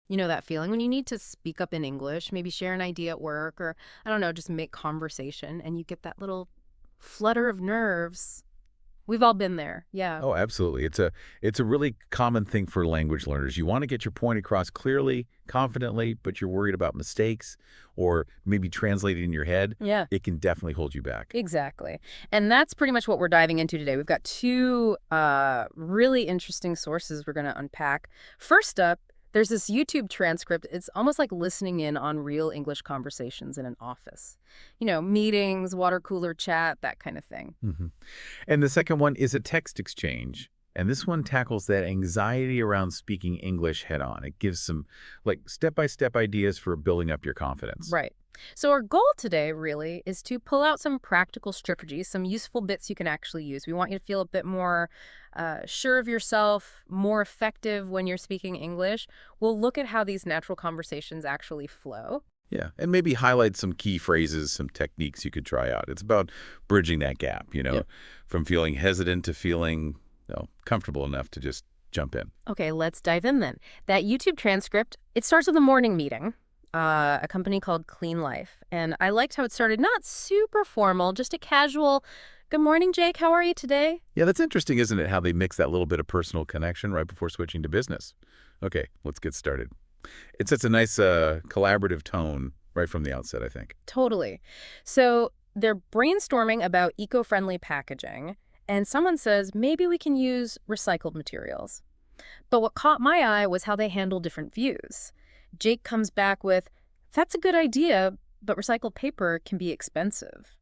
You know that feeling when you need to speak up in English, maybe share an idea at work, or, I don't know, just make conversation, and you get that little flutter of nerves. We've all been there. Yeah. Oh, absolutely. It's a really common thing for language learners. You want to get your point across clearly, confidently, but you're worried about mistakes or maybe translating in your head. Yeah. It can definitely hold you back. Exactly. And that's pretty much what we're diving into today. We've got two really interesting sources we're going to unpack. First up, there's this YouTube transcript. It's almost like listening in on real English conversations in an office. You know, meetings, water cooler chat, that kind of thing. hmm And the second one is a text exchange. And this one tackles that anxiety around speaking English head on. It gives some like step-by-step ideas for building up your confidence. Right. So our goal today really is to pull out some practical strategies, some useful bits you can actually use. We want you to feel a bit more sure of yourself, more effective when you're speaking English. We'll look at how these natural conversations actually flow. Yeah, and maybe highlight some key phrases, some techniques you could try out. It's about bridging that gap, Yep. from feeling hesitant to feeling, comfortable enough to just jump in. Okay, let's dive in then. That YouTube transcript, it starts with a morning meeting, a company called Clean Life. And I liked how it started, not super formal, just a casual, "Good morning, Jake. How are you today?" Yeah, that's interesting, isn't it, how they mix that little bit of personal connection right before switching to business. Okay, let's get started. It sets a nice collaborative tone right from the outset, I think. Totally. So they're brainstorming about eco-friendly packaging, and someone says, maybe we can use recycled materials. But what caught my eye was how they handle different views. Jake comes back with, "That's a good idea, but recycled paper can be expensive."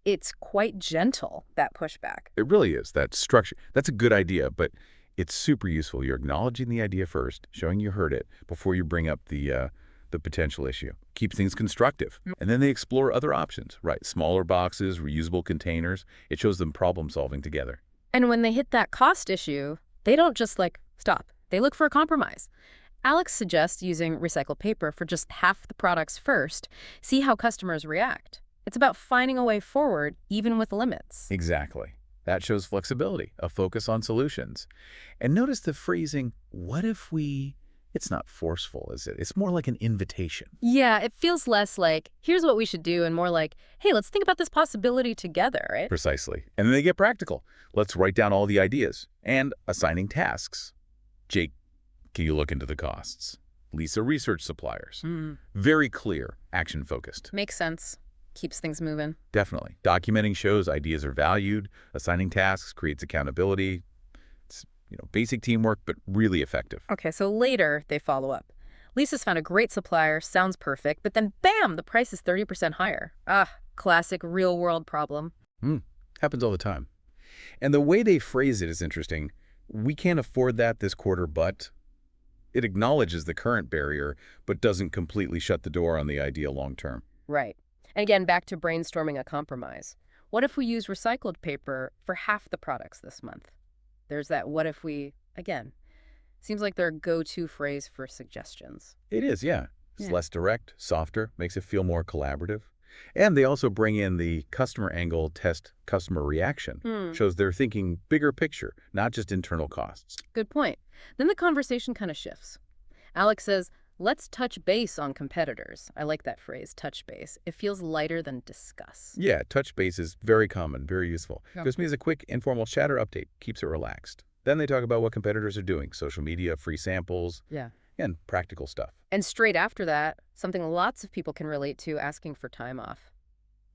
It's quite gentle, that pushback. It really is, that structure. That's a good idea, but it's super useful. You're acknowledging the idea first, showing you heard it, before you bring up the potential issue. Keep things constructive. And then they explore other options, right? Smaller boxes, reusable containers. It shows them problem solving together. And when they hit that cost issue, they don't just stop. They look for a compromise. Alex suggests using recycled paper for just half the products first, see how customers react. It's about finding a way forward, even with limits. Exactly. That shows flexibility, a focus on solutions. And notice the phrasing, what if we... It's not forceful, is it? It's more like an invitation. Yeah, it feels less like, here's what we should do, and more like, hey, let's think about this possibility together, right? Precisely. And then they get practical. Let's write down all the ideas and assigning tasks. Jake, can you look into the costs? Lisa, research suppliers. Very clear, action-focused. Makes sense. Keeps things moving. Definitely. Documenting shows ideas are valued. Assigning tasks creates accountability. It's, basic teamwork, but really effective. Okay, so later they follow up. Lisa's found a great supplier, sounds perfect, but then bam, the price is 30% higher. Ah, classic real-world problem. Happens all the time. And the way they phrase it is interesting. We can't afford that this quarter, but it acknowledges the current barrier, but doesn't completely shut the door on the idea long term. Right. And again, back to brainstorming a compromise. What if we use recycled paper for half the products this month? There's that what if we, again, seems like their go-to phrase for suggestions. It is, yeah. It's Yeah. less direct, softer, makes it feel more collaborative. And they also bring in the customer angle, test customer reaction. Shows they're thinking bigger picture, not just internal costs. Good point. Then the conversation kind of shifts. Alex says, let's touch base on competitors. I like that phrase, touch base. It feels lighter than discuss. Yeah, touch base is very common, very useful. Yeah. Gives me as a quick informal chatter update, keeps it relaxed. Then they talk about what competitors are doing, social media, free samples, Yeah. and practical stuff. And straight after that, something lots of people can relate to, asking for time off.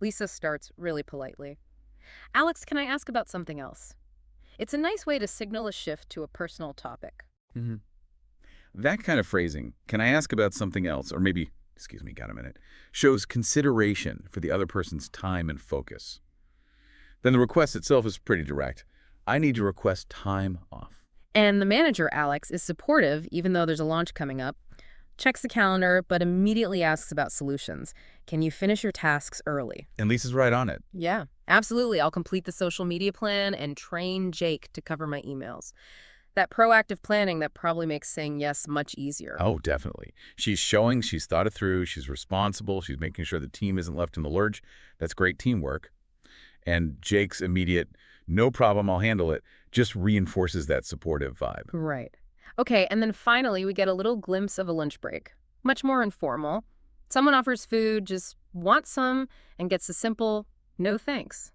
Lisa starts really politely. "Alex, can I ask about something else?" It's a nice way to signal a shift to a personal topic. That kind of phrasing, can I ask about something else, or maybe, excuse me, got a minute, shows consideration for the other person's time and focus. Then the request itself is pretty direct. I need to request time off. And the manager, Alex, is supportive, even though there's a launch coming up. Checks the calendar, but immediately asks about solutions. Can you finish your tasks early? And Lisa's right on it. Yeah, absolutely. I'll complete the social media plan and train Jake to cover my emails. That proactive planning that probably makes saying yes much easier. Oh, definitely. She's showing she's thought it through, she's responsible, she's making sure the team isn't left in the lurch. That's great teamwork. And Jake's immediate, no problem, I'll handle it, just reinforces that supportive vibe. Right. Okay, and then finally, we get a little glimpse of a lunch break. Much more informal. Someone offers food, just want some, and gets a simple, no thanks.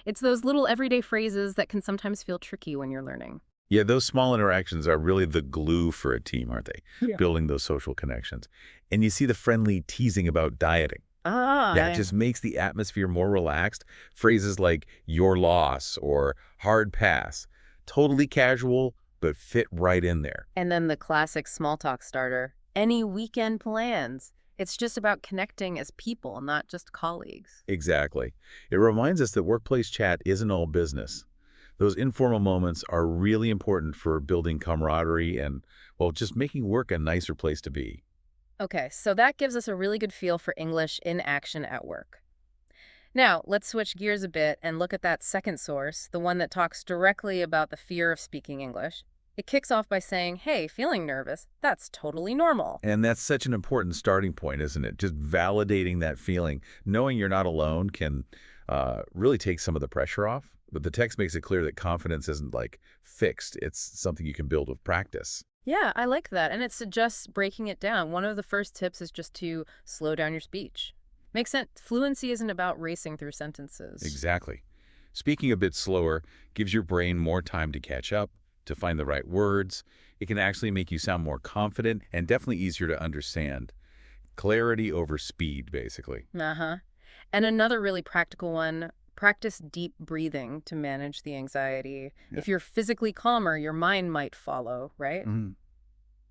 It's those little everyday phrases that can sometimes feel tricky when you're learning. Yeah, those small interactions are really the glue for a team, aren't they? Yeah. Building those social connections. And you see the friendly teasing about dieting. Ah, That just makes the atmosphere more relaxed. Phrases like your loss or hard pass, totally casual, but fit right in there. and then the classic small talk starter. Any weekend plans? It's just about connecting as people, not just colleagues. Exactly. It reminds us that workplace chat isn't all business. Those informal moments are really important for building camaraderie and, well, just making work a nicer place to be. Okay, so that gives us a really good feel for English in action at work. Now, let's switch gears a bit and look at that second source, the one that talks directly about the fear of speaking English. It kicks off by saying, hey, feeling nervous, that's totally normal. And that's such an important starting point, isn't it? Just validating that feeling. Knowing you're not alone can really take some of the pressure off. But the text makes it clear that confidence isn't like fixed. It's something you can build with practice. Yeah, I like that. And it suggests breaking it down. One of the first tips is just to slow down your speech. Makes sense. Fluency isn't about racing through sentences. Exactly. Speaking a bit slower gives your brain more time to catch up, to find the right words. It can actually make you sound more confident and definitely easier to understand. Clarity over speed, basically. Uh-huh. And another really practical one, practice deep breathing to manage the anxiety. Yeah. If you're physically calmer, your mind might follow, right? Mhm.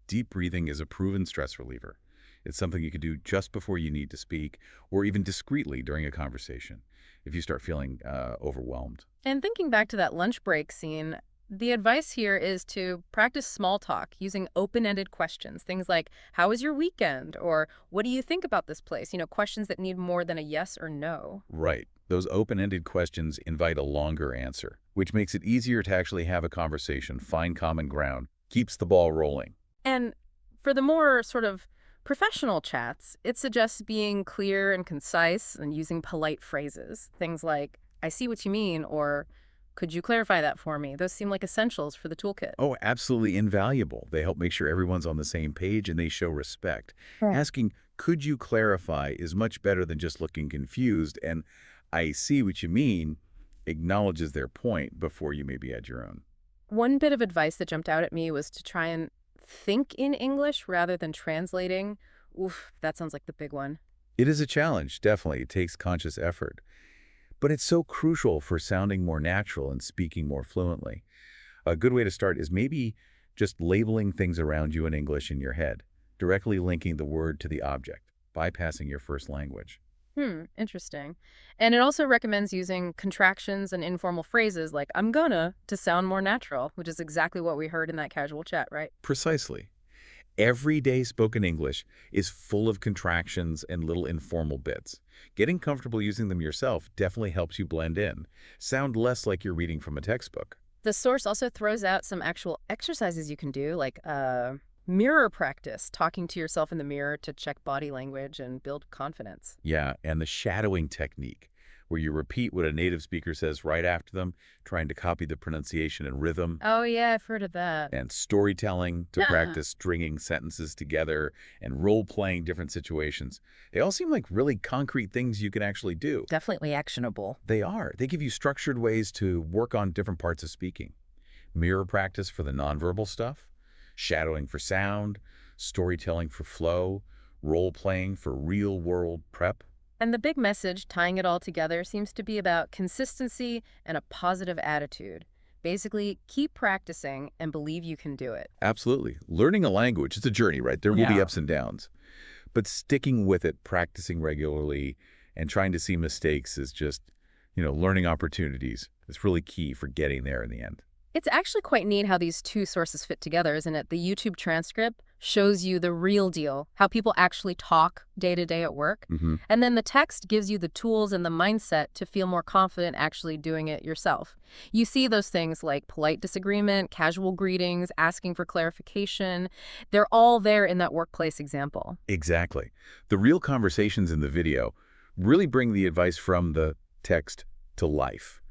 Deep breathing is a proven stress reliever. It's something you can do just before you need to speak or even discreetly during a conversation if you start feeling overwhelmed. And thinking back to that lunch break scene, the advice here is to practice small talk using open-ended questions. Things like, how was your weekend? Or what do you think about this place? Questions that need more than a yes or no. Right. Those open-ended questions invite a longer answer, which makes it easier to actually have a conversation, find common ground, keeps the ball rolling. And for the more sort of professional chats, it suggests being clear and concise and using polite phrases. Things like, I see what you mean, or could you clarify that for me? Those seem like essentials for the toolkit. Oh, absolutely invaluable. They help make sure everyone's on the same page and they show respect. Right. Asking, could you clarify, is much better than just looking confused. And I see what you mean acknowledges their point before you maybe add your own. One bit of advice that jumped out at me was to try and think in English rather than translating. Oof, that sounds like the big one. It is a challenge, definitely. It takes conscious effort. But it's so crucial for sounding more natural and speaking more fluently. A good way to start is maybe just labeling things around you in English in your head, directly linking the word to the object, bypassing your first language. Interesting. And it also recommends using contractions and informal phrases like I'm gonna to sound more natural, which is exactly what we heard in that casual chat, right? Precisely. Everyday spoken English is full of contractions and little informal bits. Getting comfortable using them yourself definitely helps you blend in. Sound less like you're reading from a textbook. The source also throws out some actual exercises you can do, like mirror practice, talking to yourself in the mirror to check body language and build confidence. Yeah, and the shadowing technique, where you repeat what a native speaker says right after them, trying to copy the pronunciation and rhythm, Oh, yeah, I've heard of that. and storytelling to Yeah. practice stringing sentences together and role-playing different situations. They all seem like really concrete things you can actually do. Definitely actionable. They are. They give you structured ways to work on different parts of speaking. Mirror practice for the nonverbal stuff, shadowing for sound, storytelling for flow, role-playing for real-world prep. And the big message, tying it all together, seems to be about consistency and a positive attitude. Basically, keep practicing and believe you can do it. Absolutely. Learning a language, it's a journey, right? There will be Yeah. ups and downs. But sticking with it, practicing regularly, and trying to see mistakes is just, learning opportunities. It's really key for getting there in the end. It's actually quite neat how these two sources fit together, isn't it? The YouTube transcript shows you the real deal, how people actually talk day to day at work. Hmm. And then the text gives you the tools and the mindset to feel more confident actually doing it yourself. You see those things like polite disagreement, casual greetings, asking for clarification. They're all there in that workplace example. Exactly. The real conversations in the video really bring the advice from the text to life.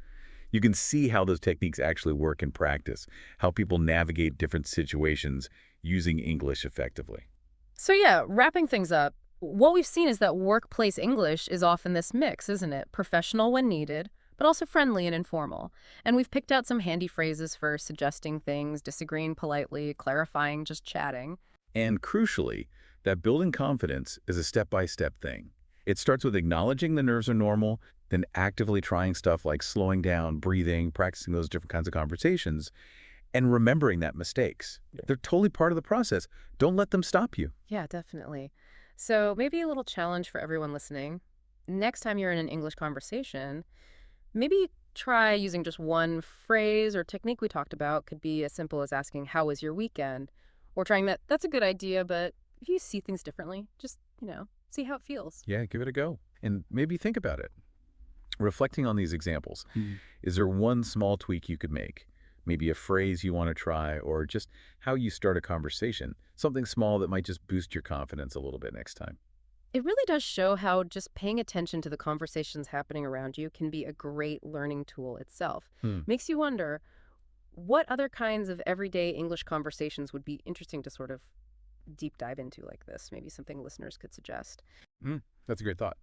You can see how those techniques actually work in practice, how people navigate different situations using English effectively. So yeah, wrapping things up, what we've seen is that workplace English is often this mix, isn't it? Professional when needed, but also friendly and informal. And we've picked out some handy phrases for suggesting things, disagreeing politely, clarifying, just chatting. And crucially, that building confidence is a step-by-step thing. It starts with acknowledging the nerves are normal, then actively trying stuff like slowing down, breathing, practicing those different kinds of conversations, and remembering that mistakes. They're totally part of the process. Don't let them stop you. Yeah, definitely. So maybe a little challenge for everyone listening. Next time you're in an English conversation, maybe try using just one phrase or technique we talked about. Could be as simple as asking, "How was your weekend?" Or trying that, "That's a good idea, but if you see things differently, just, see how it feels." Yeah, give it a go. And maybe think about it. Reflecting on these examples, is there one small tweak you could make? Maybe a phrase you want to try, or just how you start a conversation. Something small that might just boost your confidence a little bit next time. It really does show how just paying attention to the conversations happening around you can be a great learning tool itself. Hmm. Makes you wonder, what other kinds of everyday English conversations would be interesting to sort of deep dive into like this? Maybe something listeners could suggest. That's a great thought.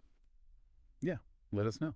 Yeah, let us know.